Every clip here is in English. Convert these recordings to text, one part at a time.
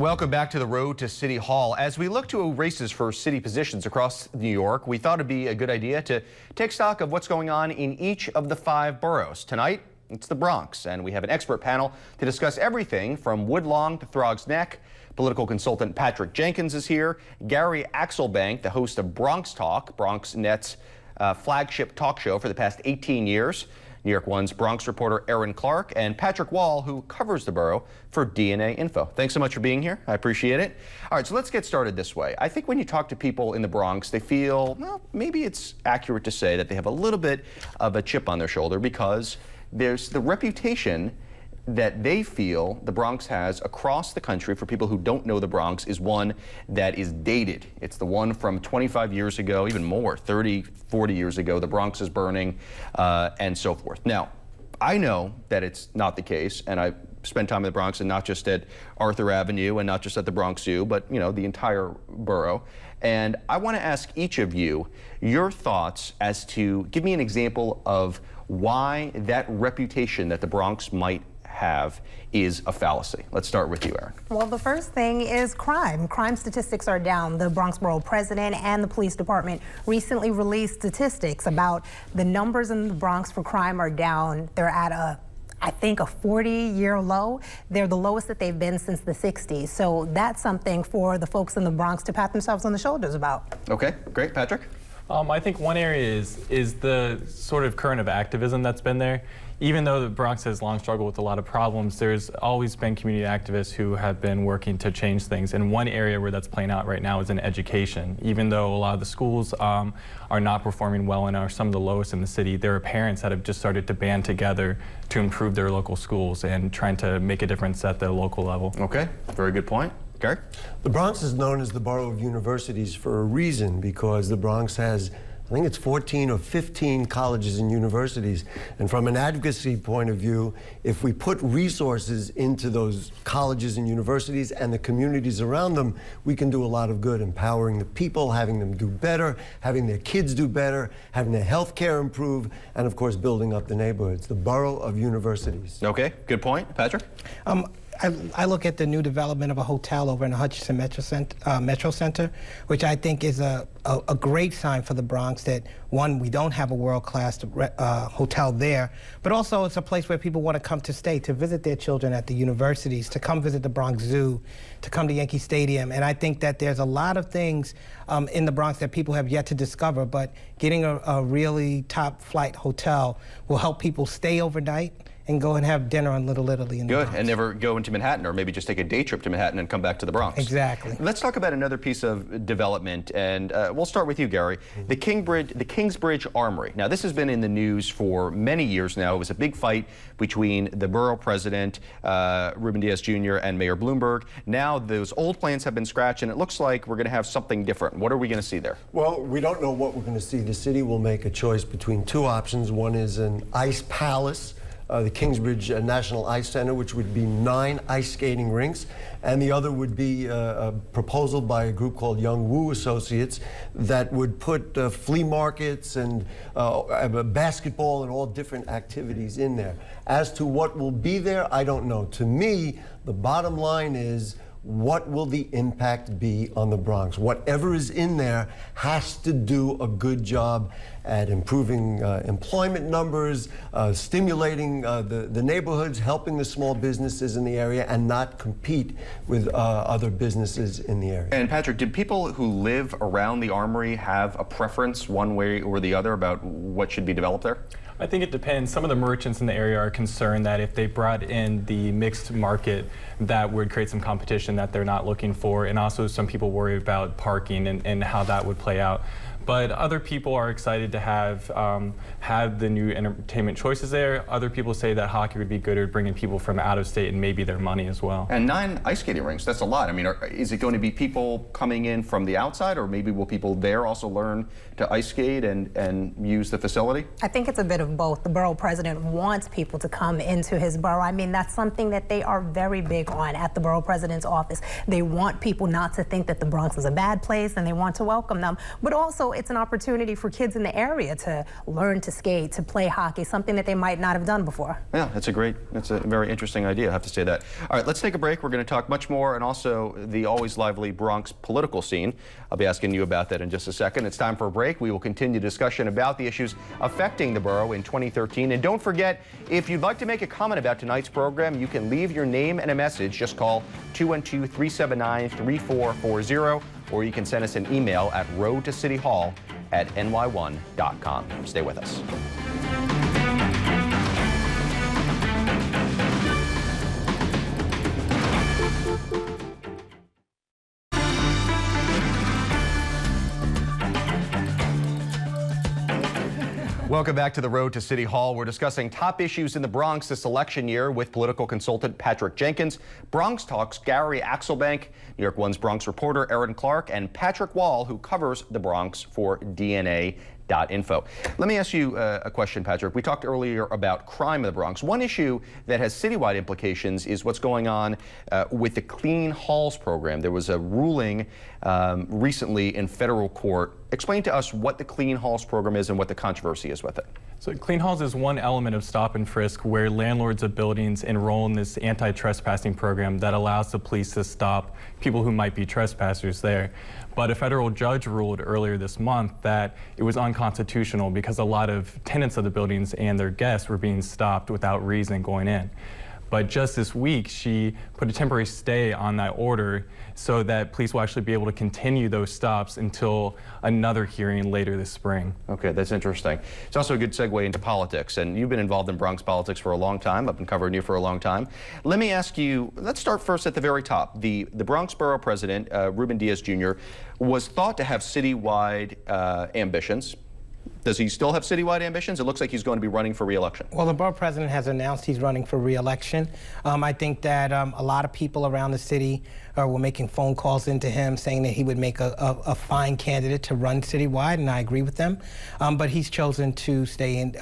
Welcome back to the road to City Hall. As we look to races for city positions across New York, we thought it'd be a good idea to take stock of what's going on in each of the 5 boroughs. Tonight, it's the Bronx, and we have an expert panel to discuss everything from Woodlawn to Throgs Neck. Political consultant Patrick Jenkins is here. Gary Axelbank, the host of BronxTalk, BronxNet's flagship talk show for the past 18 years. New York One's Bronx reporter Erin Clark, and Patrick Wall, who covers the borough for DNA Info. Thanks so much for being here. I appreciate it. All right, so let's get started this way. I think when you talk to people in the Bronx, they feel, well, maybe it's accurate to say that they have a little bit of a chip on their shoulder because there's the reputation that they feel the Bronx has across the country for people who don't know the Bronx is one that is dated. It's the one from 25 years ago, even more, 30, 40 years ago. The Bronx is burning and so forth. Now, I know that it's not the case, and I spent time in the Bronx, and not just at Arthur Avenue and not just at the Bronx Zoo, but you know, the entire borough. And I want to ask each of you your thoughts as to give me an example of why that reputation that the Bronx might have is a fallacy. Let's start with you, Erin. Well, the first thing is crime. Crime statistics are down. The Bronx Borough President and the police department recently released statistics about the numbers in the Bronx for crime are down. They're at I think a 40-year low. They're the lowest that they've been since the 60s. So that's something for the folks in the Bronx to pat themselves on the shoulders about. Okay, great. Patrick? I think one area is the sort of current of activism that's been there. Even though the Bronx has long struggled with a lot of problems, there's always been community activists who have been working to change things. And one area where that's playing out right now is in education. Even though a lot of the schools are not performing well and are some of the lowest in the city, there are parents that have just started to band together to improve their local schools and trying to make a difference at the local level. Okay, very good point. Gary? The Bronx is known as the borough of universities for a reason, because the Bronx has, I think it's 14 or 15 colleges and universities. And from an advocacy point of view, if we put resources into those colleges and universities and the communities around them, we can do a lot of good, empowering the people, having them do better, having their kids do better, having their health care improve, and of course building up the neighborhoods. The borough of universities. Okay, good point. Patrick? I look at the new development of a hotel over in the Hutchinson Metro Center, which I think is a great sign for the Bronx that, one, we don't have a world-class hotel there, but also it's a place where people want to come to stay, to visit their children at the universities, to come visit the Bronx Zoo, to come to Yankee Stadium. And I think that there's a lot of things in the Bronx that people have yet to discover, but getting a really top-flight hotel will help people stay overnight and go and have dinner on Little Italy in the Bronx. Good, and never go into Manhattan, or maybe just take a day trip to Manhattan and come back to the Bronx. Exactly. Let's talk about another piece of development, and we'll start with you, Gary. The Kingsbridge Armory. Now, this has been in the news for many years now. It was a big fight between the borough president, Ruben Diaz Jr., and Mayor Bloomberg. Now, those old plans have been scratched, and it looks like we're going to have something different. What are we going to see there? Well, we don't know what we're going to see. The city will make a choice between 2 options. One is an ice palace, the Kingsbridge National Ice Center, which would be 9 ice skating rinks, and the other would be a proposal by a group called Young Woo Associates that would put flea markets and basketball and all different activities in there. As to what will be there, I don't know. To me, the bottom line is, what will the impact be on the Bronx? Whatever is in there has to do a good job at improving employment numbers, stimulating the neighborhoods, helping the small businesses in the area, and not compete with other businesses in the area. And Patrick, did people who live around the Armory have a preference one way or the other about what should be developed there? I think it depends. Some of the merchants in the area are concerned that if they brought in the mixed market, that would create some competition that they're not looking for. And also some people worry about parking and how that would play out. But other people are excited to have the new entertainment choices there. Other people say that hockey would be good at bringing people from out of state and maybe their money as well. And 9 ice skating rinks, that's a lot. I mean, is it going to be people coming in from the outside, or maybe will people there also learn to ice skate and use the facility? I think it's a bit of both. The borough president wants people to come into his borough. I mean, that's something that they are very big on at the borough president's office. They want people not to think that the Bronx is a bad place, and they want to welcome them. But also, it's an opportunity for kids in the area to learn to skate, to play hockey, something that they might not have done before. Yeah, that's a very interesting idea, I have to say that. All right, let's take a break. We're going to talk much more, and also the always lively Bronx political scene. I'll be asking you about that in just a second. It's time for a break. We will continue discussion about the issues affecting the borough in 2013. And don't forget, if you'd like to make a comment about tonight's program, you can leave your name and a message. Just call 212-379-3440, or you can send us an email at roadtocityhall@ny1.com. Stay with us. Welcome back to the Road to City Hall. We're discussing top issues in the Bronx this election year with political consultant Patrick Jenkins, BronxTalk's Gary Axelbank, New York One's Bronx reporter Erin Clark, and Patrick Wall, who covers the Bronx for DNA.info. Let me ask you a question, Patrick. We talked earlier about crime in the Bronx. One issue that has citywide implications is what's going on with the Clean Halls program. There was a ruling recently in federal court. Explain to us what the Clean Halls program is and what the controversy is with it. So Clean Halls is one element of stop and frisk where landlords of buildings enroll in this anti-trespassing program that allows the police to stop people who might be trespassers there. But a federal judge ruled earlier this month that it was unconstitutional because a lot of tenants of the buildings and their guests were being stopped without reason going in. But just this week, she put a temporary stay on that order so that police will actually be able to continue those stops until another hearing later this spring. Okay, that's interesting. It's also a good segue into politics, and you've been involved in Bronx politics for a long time. I've been covering you for a long time. Let me ask you, let's start first at the very top. The Bronx Borough President, Ruben Diaz Jr., was thought to have citywide ambitions. Does he still have citywide ambitions? It looks like he's going to be running for re-election. Well, the borough president has announced he's running for re-election. I think that a lot of people around the city were making phone calls into him saying that he would make a fine candidate to run citywide, and I agree with them. But he's chosen to stay in,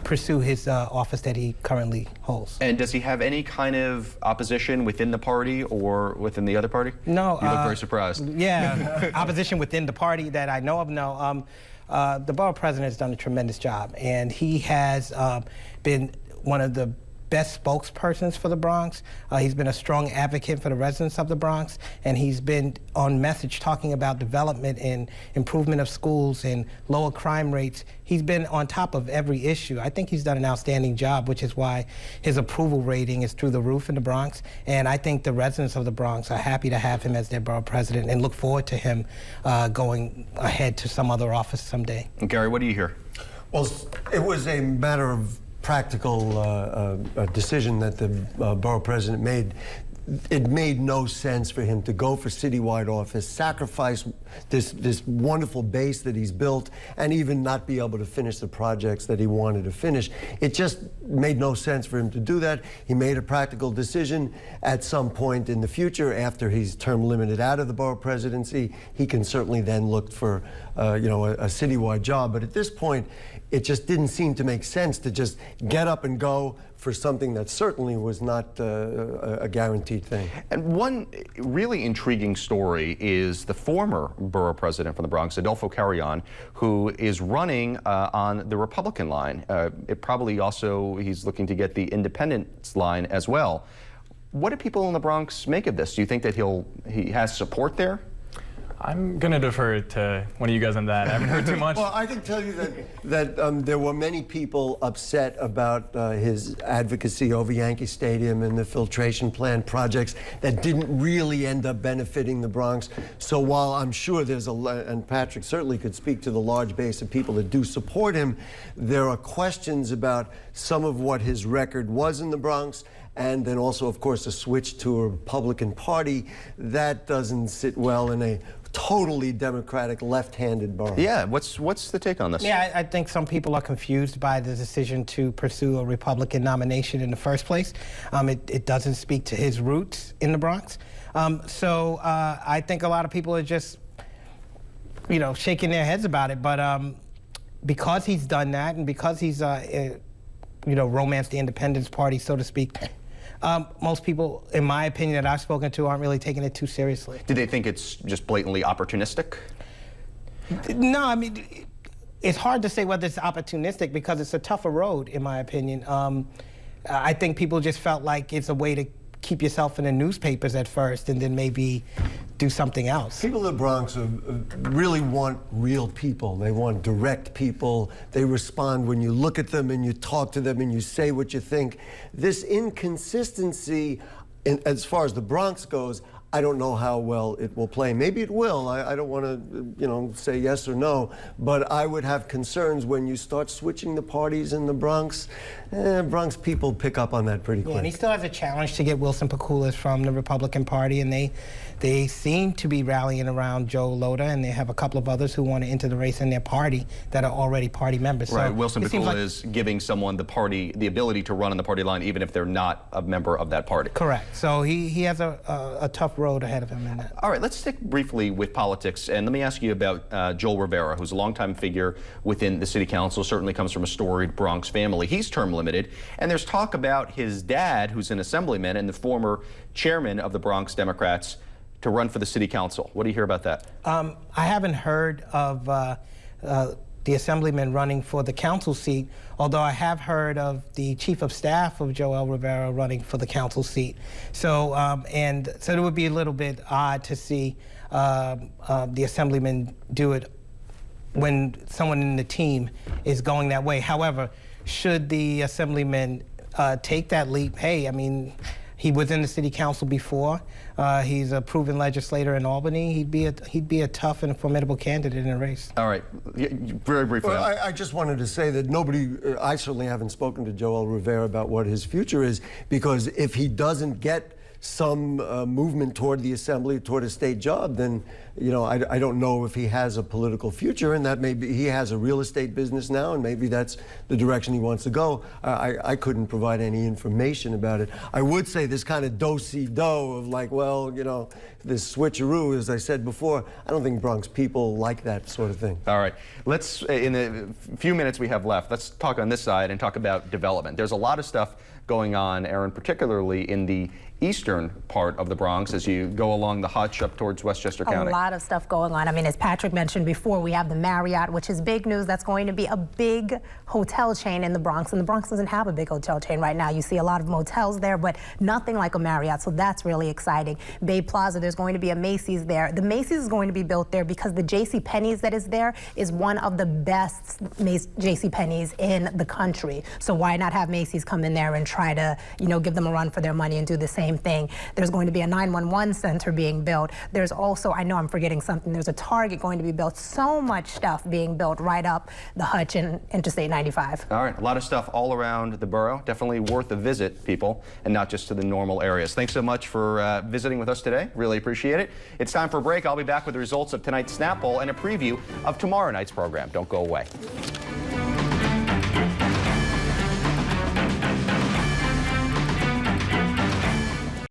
pursue his office that he currently holds. And does he have any kind of opposition within the party or within the other party? No. You look very surprised. Yeah, opposition within the party that I know of, no. The borough president has done a tremendous job, and he has been one of the best spokespersons for the Bronx. He's been a strong advocate for the residents of the Bronx, and he's been on message talking about development and improvement of schools and lower crime rates. He's been on top of every issue. I think he's done an outstanding job, which is why his approval rating is through the roof in the Bronx. And I think the residents of the Bronx are happy to have him as their borough president and look forward to him going ahead to some other office someday. And Gary, what do you hear? Well, it was a matter of practical decision that the borough president made. It made no sense for him to go for citywide office, sacrifice this wonderful base that he's built, and even not be able to finish the projects that he wanted to finish. It just made no sense for him to do that. He made a practical decision. At some point in the future, after he's term limited out of the borough presidency, he can certainly then look for a citywide job. But at this point, it just didn't seem to make sense to just get up and go for something that certainly was not a guaranteed thing. And one really intriguing story is the former borough president from the Bronx, Adolfo Carrion, who is running on the Republican line. It probably also, he's looking to get the independence line as well. What do people in the Bronx make of this? Do you think that he has support there? I'm going to defer to one of you guys on that. I haven't heard too much. Well, I can tell you that there were many people upset about his advocacy over Yankee Stadium and the filtration plant projects that didn't really end up benefiting the Bronx. So while I'm sure there's and Patrick certainly could speak to the large base of people that do support him, there are questions about some of what his record was in the Bronx, and then also, of course, a switch to a Republican Party that doesn't sit well in a totally Democratic left-handed borough. Yeah, what's the take on this? Yeah, I think some people are confused by the decision to pursue a Republican nomination in the first place. It doesn't speak to his roots in the Bronx. So I think a lot of people are just, shaking their heads about it. But because he's done that, and because he's, romanced the Independence Party, so to speak, most people, in my opinion, that I've spoken to aren't really taking it too seriously. Do they think it's just blatantly opportunistic? No, I mean, it's hard to say whether it's opportunistic because it's a tougher road, in my opinion. I think people just felt like it's a way to keep yourself in the newspapers at first and then maybe do something else. People in the Bronx really want real people. They want direct people. They respond when you look at them and you talk to them and you say what you think. This inconsistency, as far as the Bronx goes, I don't know how well it will play. Maybe it will. I don't want to, say yes or no, but I would have concerns when you start switching the parties in the Bronx. Bronx people pick up on that pretty quick. Yeah, and he still has a challenge to get Wilson Pekulis from the Republican Party, and they seem to be rallying around Joe Lota, and they have a couple of others who want to enter the race in their party that are already party members. Right, so Wilson Pekulis is giving someone the ability to run on the party line even if they're not a member of that party. Correct. So he has a tough road ahead of him in that. All right, let's stick briefly with politics, and let me ask you about Joel Rivera, who's a longtime figure within the city council, certainly comes from a storied Bronx family. He's term limited, and there's talk about his dad, who's an assemblyman and the former chairman of the Bronx Democrats, to run for the city council. What do you hear about that? I haven't heard of the assemblyman running for the council seat, although I have heard of the chief of staff of Joel Rivera running for the council seat. So, so it would be a little bit odd to see the assemblyman do it when someone in the team is going that way. However, should the assemblyman take that leap, hey, I mean, he was in the city council before. He's a proven legislator in Albany. He'd be a tough and formidable candidate in a race. All right, very briefly. Well, I just wanted to say that I certainly haven't spoken to Joel Rivera about what his future is, because if he doesn't get some movement toward the assembly, toward a state job, then I don't know if he has a political future, and that maybe he has a real estate business now, and maybe that's the direction he wants to go. I couldn't provide any information about it. I would say this kind of do-si-do of like, well, this switcheroo, as I said before, I don't think Bronx people like that sort of thing. All right, let's, in the few minutes we have left, let's talk on this side and talk about development. There's a lot of stuff going on, Aaron, particularly in the eastern part of the Bronx as you go along the Hutch up towards Westchester County. A lot of stuff going on. I mean, as Patrick mentioned before, we have the Marriott, which is big news. That's going to be a big hotel chain in the Bronx, and the Bronx doesn't have a big hotel chain right now. You see a lot of motels there, but nothing like a Marriott, so that's really exciting. Bay Plaza, there's going to be a Macy's there. The Macy's is going to be built there because the JCPenney's that is there is one of the best JCPenney's in the country. So why not have Macy's come in there and try to, give them a run for their money and do the same thing. There's going to be a 911 center being built. There's also, I know I'm forgetting something, there's a Target going to be built. So much stuff being built right up the Hutch and Interstate 95. All right, a lot of stuff all around the borough. Definitely worth a visit, people, and not just to the normal areas. Thanks so much for visiting with us today. Really appreciate it. It's time for a break. I'll be back with the results of tonight's Snap Poll and a preview of tomorrow night's program. Don't go away.